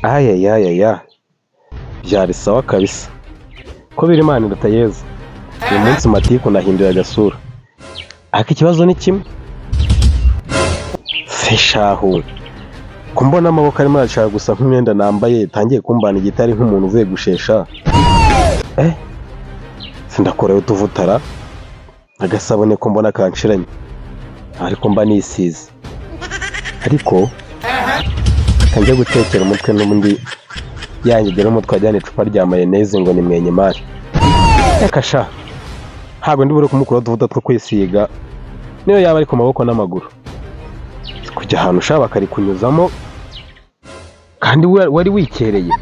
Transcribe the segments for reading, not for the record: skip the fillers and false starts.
ayayayaya byari sawa kabisa ko biri Imana iratayeza uyu munsi Matiku nahinduye agasura ariko ikibazo ni kimwe seshahu ko mbona amaboko arimo arashaka gusa nk'imyenda nambaye tangiye kumbana igitari nk'umuntu uvuye gushesha sindakorewe utuvutara agasabone ko mbona kanshiranye ariko mba nisize ariko kanjye gutekera umutwe n'ubundi yangegera umutwe ajyana icupa rya mayoneze ngo ni mwenye mari reka sha ntabwo ndibure kumukura utuvuta two kwisiga niyo yaba ari ku maboko n'amaguru kujya ahantu ushaka bakarikunyuzamo kandi wari wikereye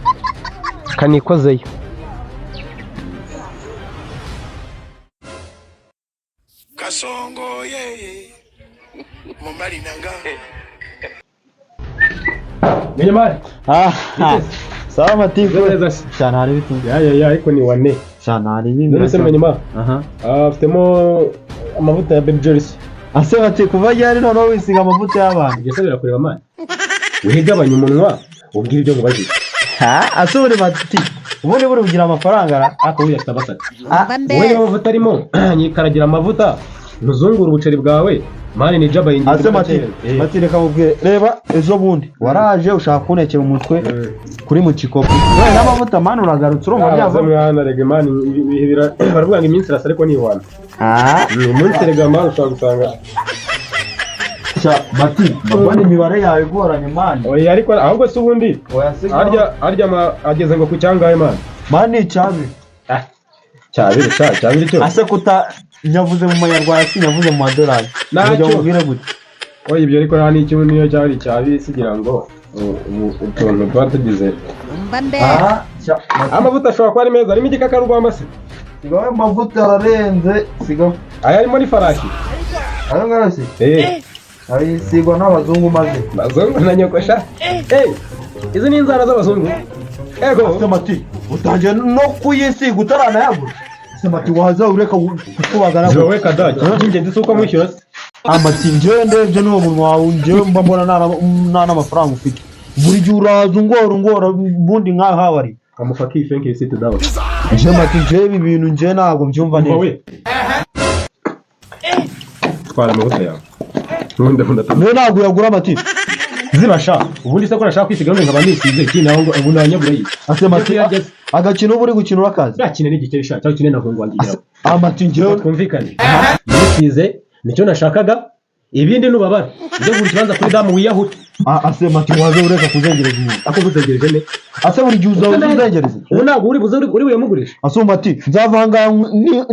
kanikozeyo Kasongo yeye mumbali nanga mwenye mari sawa Matiku cyane hari bitu ariko ni wane cyane hari bimwe none se mwenye mari afitemo amavuta ya baby Joyce ase Matiku kuva yari none wisiga amavuta y'abantu gesabira kureba mani wigabanya umunwa ubwira ibyo mubagize asubire Matiku ubundi buri kugira amafaranga ako uyafite abasatsi wowe niba amavuta arimo nyikaragira amavuta ntuzungura ubuceri bwawe mani ni jaba yingiye ase Matiku reka mubwire reba ejo bundi waraje ushaka kunekera umutwe kuri mu kikopo none n'amavuta mani uragarutse urumva byava mwana rege mani baravuga ngo iminsi irasa ariko nihwana umunsi rege mani ushaka gusanga Matiku mbona imibare yawe igoranye mani oya ariko ahubwo se ubundi arya ageze ngo ku cyangaye mani cyabiri cyabiri cyo ase kuta nyavuze mu manyarwanda sinyavuze mu madolari nabyo mubwire gute oya ibyo ariko nta n'ikintu niyo cyari cyabiri sigira ngo utuntu twa tugize amavuta ashobora kuba ari meza arimo igikakarubamba se sigaho amavuta ararenze sigaho aya arimo ni farashi ayo ngayo se ayisigwa n'abazungu maze bazungu na nyokosha izi ni inzara z'abazungu ego Matiku utangiye no kuyisiga utaranayagura se Matiku waza ureka kukubagara wowe kadaki cy'ingenzi si uko mwishyura se Matiku njyewe ndebye n'uwo munwa wawe njyewe mba mbona nta n'amafaranga ufite buri gihe uraza ungora ubundi nk'aho habari kamufa kifenke isite dawa njyewe Matiku njyewe ibi bintu njyewe ntabwo mbyumva neza twara amavuta yawe niyo ntabwo yagura Matiku zibasha ubundi se ko nashaka kwisiga none nkaba nisize iki naho ngo ubu nanyagura iyi ase Matiku agakino uba uri gukina urakazi yakine n'igikeri sha cyangwa kine naho ngwangiraho Matiku njyewe twumvikane nisize nicyo nashakaga ibindi nubabara njye buri kibanza kuri damu wiyahure ase Matiku waza ureka kuzengereza umuntu ako kuzengereje ne ase buri gihe uza uzengereza ubu ntabwo uri buze uri buyamugurisha ase Matiku nzavanga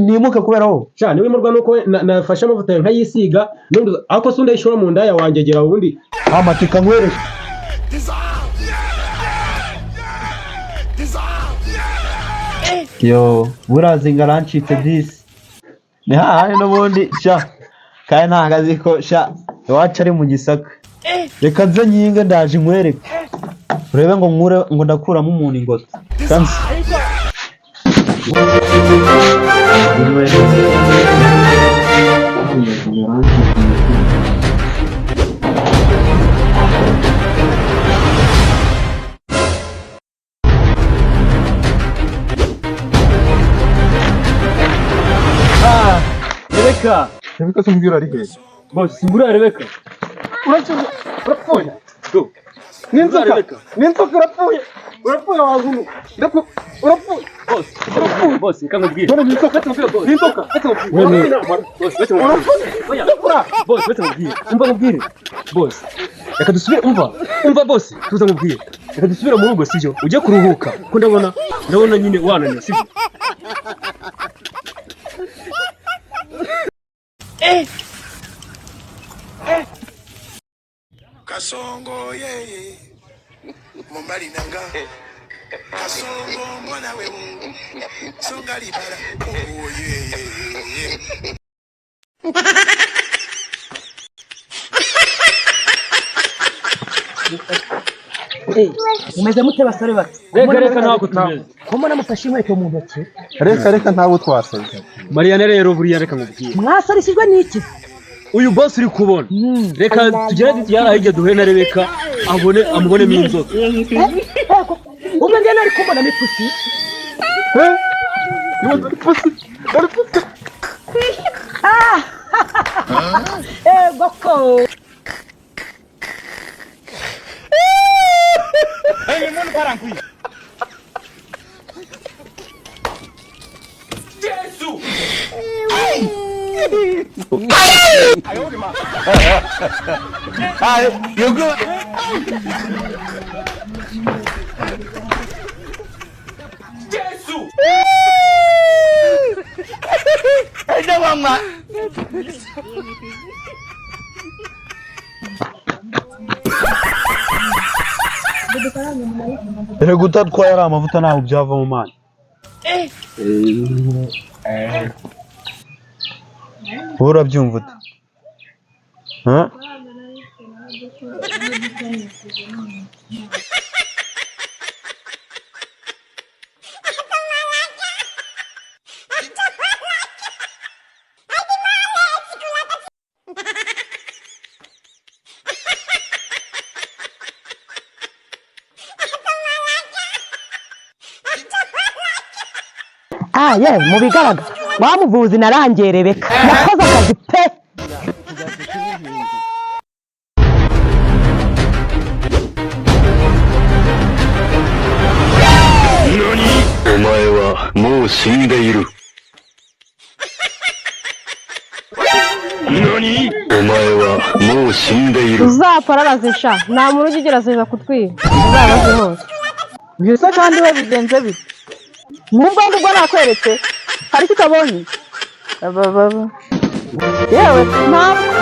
nimuke kubera wowe sha niwe murwa nuko nafashe amavuta nkayisiga n'undi ako sunde ishora mu ndaya wangegera ubundi Matiku nkwereke yo burazinga arancitse disi ni hahandi n'ubundi sha kandi ntabwo azi ko sha iwacu ari mu Gisaka reka nze nyinge ndaje nkwereke urebe ngo nkure ngo ndakuramo umuntu ingota kansi Rebeka sumbira ari he boss simbura Rebeka urapfuye do ninzoka urapfuye wazunu urapfuye boss kamubwire dore ninzoka boss mubwire umva mubwire boss reka dusubire umva boss tuza mubwire reka dusubire mu rugo sibyo ujye kuruhuka ko ndabona nyine wananiye sibyo Kasongo yeye mumbali nanga Kasongo mbona we songa libala yeye umeze mute basore bati reka ntabwo tumeze ko mbona mufashe inkweto mu ntoki reka ntabwo twasaze Mariana rero buriya reka mubwire mwasorishijwe n'iki uyu boss uri kubona reka tugere yara hirya duhe na Rebeka amubonemo inzoka ubwo njye nari kumbona n'ipusi goko You good? Eda mama. Erega utatwaye ari amavuta ntabwo byava mu mana. Wowe urabyumva ute? ye mu bigaragara wa muvuzi narangerebeka nakoze akazi pe Omae wa mou shindeiru. Nani? Omae wa mou shindeiru. Uzapfa arazisha nta muntu ugerageza kutwiba uzabaze hose byose kandi we bigenze bite nubwo ndubwo nakweretse hari icyo utabonye yewe ntabwo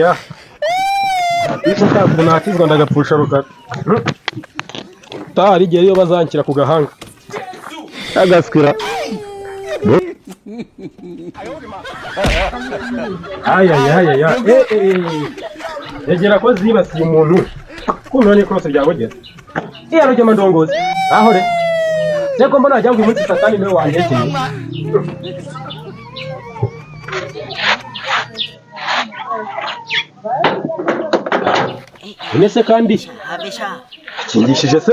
ya icyo ntabwo nakizwa ndagapfusha rukara tari igihe iyo bazankira ku gahanga Agaswira. yegera ko zibasiye umuntu kuno ni kose byabogeza iya rugema ndongozi aho re cyako mbona ajya ngo umunsi satani niwe wanjyekeye Nese kandi kingishije se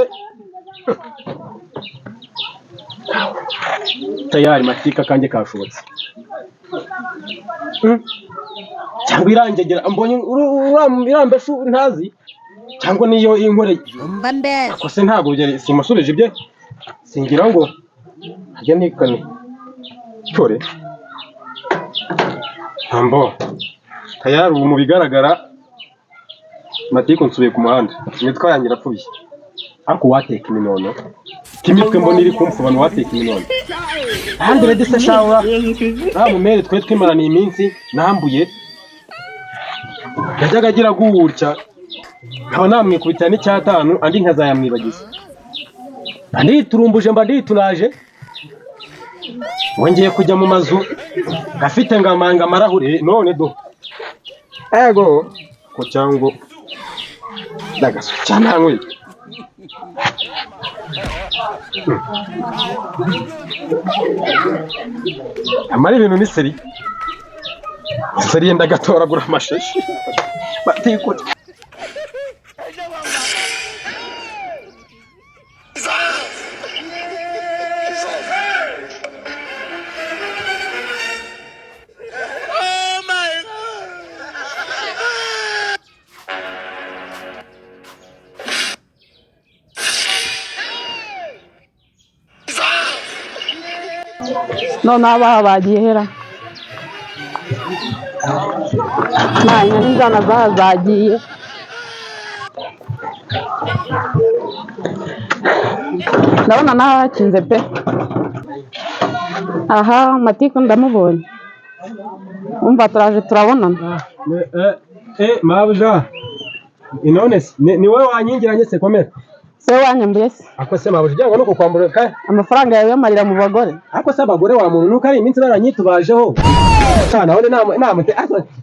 tayari matika kanjye kashobotse cyangwa irangegera mbonye irambe ntazi cyangwa niyo inkoreye ko se ntabwo simusubije ibye singira ngo ajya nikane cyore ambo tayari ubu mu bigaragara matiko nsubiye ku muhanda imitwa yanjye irapfuye ariko wateka iminono kimitwe mbona iri kumfuba no wateka iminono ahandi redi se shawa mumere twe twimaraniye iminsi nambuye yajyaga agira guhurya nkaba namwikubitira n'icyatanu andi nkazayamwibagiza nditurumbuje mba nditunaje wongeye kujya mu mazu gafite ngamanga amarahure none do ego ko cyangwa dagaso cyananywe amari ibintu ni seri yenda gatoragura amashashi batikute none abaha bagiye hera nta nyoni zana zagiye ndabona naho hakinze pe aha matiko ndamubonye umva turaje turabonana mabuja inone ni wowe wanyingiranye se komera Se wanyambuye se. Ako se mabuja ujyangwa no kukwambura ka Amafaranga yawe yamarira mu bagore. ako se abagore wa muntu nuko ari iminsi baranyitubajeho cyane aho namute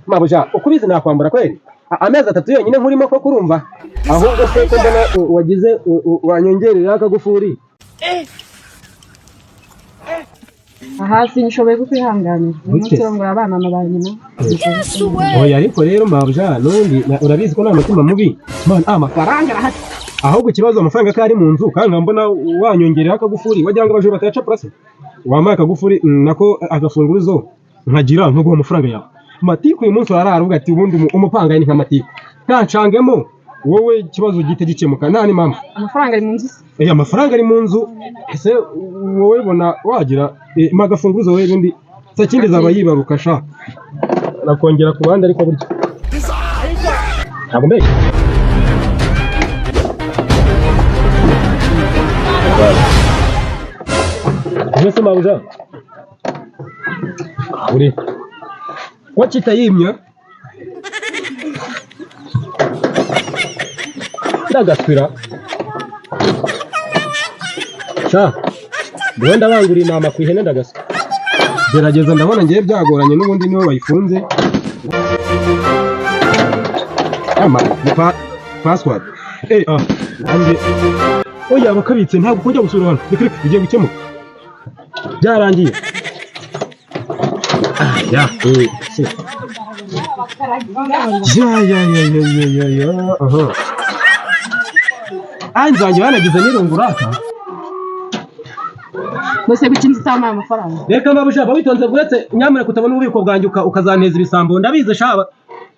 mabuja ukubizi nakwambura kweli amezi 3 yonyine nkurimo ko kurumva ahubwo se ko mbona wagize wanyongerera akagufuri Aha sinishoboye kukwihanganira. Umutirongora abana na ba nyina. oya ariko rero mabuja nundi urabizi ko nta mutima mubi man amafaranga arahari ahubwo ikibazo amafaranga kari mu nzu kandi mbona wanyongerera akagufuri wagira ngo abajura batayaca place wamaye akagufuri nako agafunguruzo nkagira nkugo amafaranga yawe Matiku uyu munsi arararuga ati ubundi umupanga ni nkamatiku ntacangemo wowe ikibazo gite gikemuka nani mama Amafaranga ari mu nzu. amafaranga ari mu nzu ese wowe bona wagira magafunguruzo wewe bindi sakindi zaba yibaruka sha nakongera ku bandi ariko buryo ntabwo mbe Ese mabuja uri ko kitayimya ndagaswira sha ndenda bangura inama ku ihene ndagaswa gerageza ndabona ngiye byagoranye n'ubundi niwe wayifunze ama password ande oya bakabitse ntabwo kujya gusura hano bigiye gukemuka byarangiye ya aha anzange banagize n'irunguraka Bose bikinze tama amafaranga. reka mbabushaba witonze buretse nyamara kutabona ububiko bwanjye ukazanteza ibisambo ndabize shaba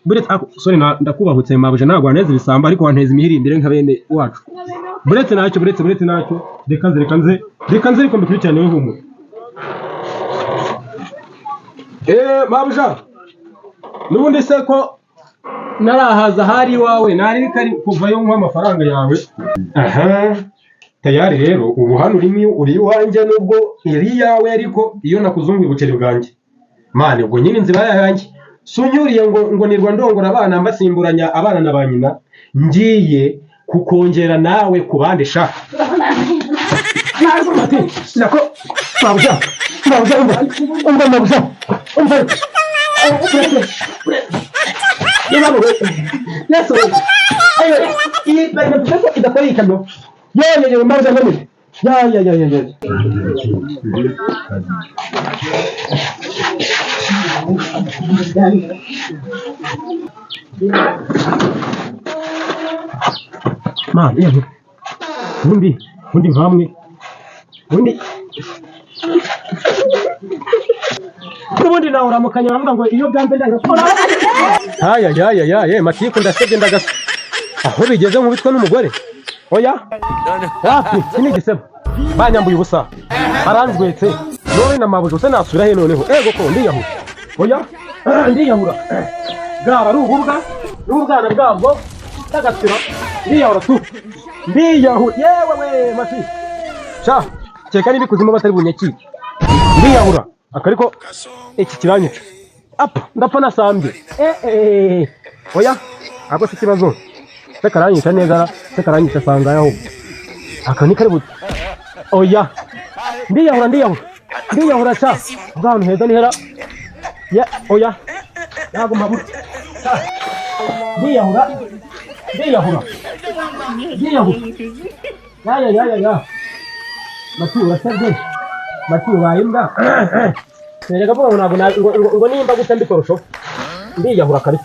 buretse sorry ndakubahutse mabuje ntabwo waneza ibisambo ariko wanteza imihirimbire nka bene wacu buretse nacyo reka nze ariko mbikurikirane we humu mabuja nubundi se ko narahaza hari wawe nari kari kuvayo nkwa amafaranga yawe aha tayari rero ubu hano uri iwanjye nubwo iri yawe ariko iyo nakuzunguye ubuceri bwanjye mane ubwo nyine inzira yanjye sunyuriye ngo nirwa ndongora abana mbasimburanya abana na ba nyina ngiye kukongera nawe ku bandi sha nako mabuja undi nkamwe ubundi nawe uramukanya uravuga ngo iyo byanze ndagakora Matiku ndasebye ndagasa aho bigeze nkubitwe n'umugore oya iki ni igisebo banyambuye ubusa baranzwetse none na mabuje usa nasubira he noneho ego ko ndiyahura oya ndiyahura bwaba ari ububwa n'ubwana bwabwo ndagasira ndiyahura tu ndiyahura yewe we Mati sha cyeka n'ibikuzimu batari bunyaki ndiyahura akariko iki kiranyica ndapfa nasambye oya ako se kibazo se karanyisha neza se karanyisha sanga yaho akani kare but oya ndiyahura cha bwantu heza ni hera ya oya nago mabut ndiyahura ya Matu wasabye Matu bayimbwa Serega bo ngo nimba gute mbikorosho ndiyahura kare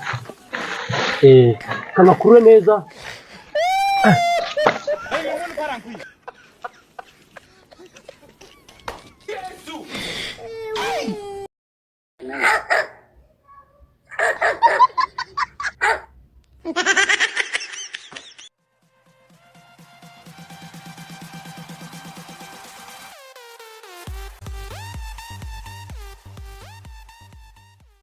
kana kurure neza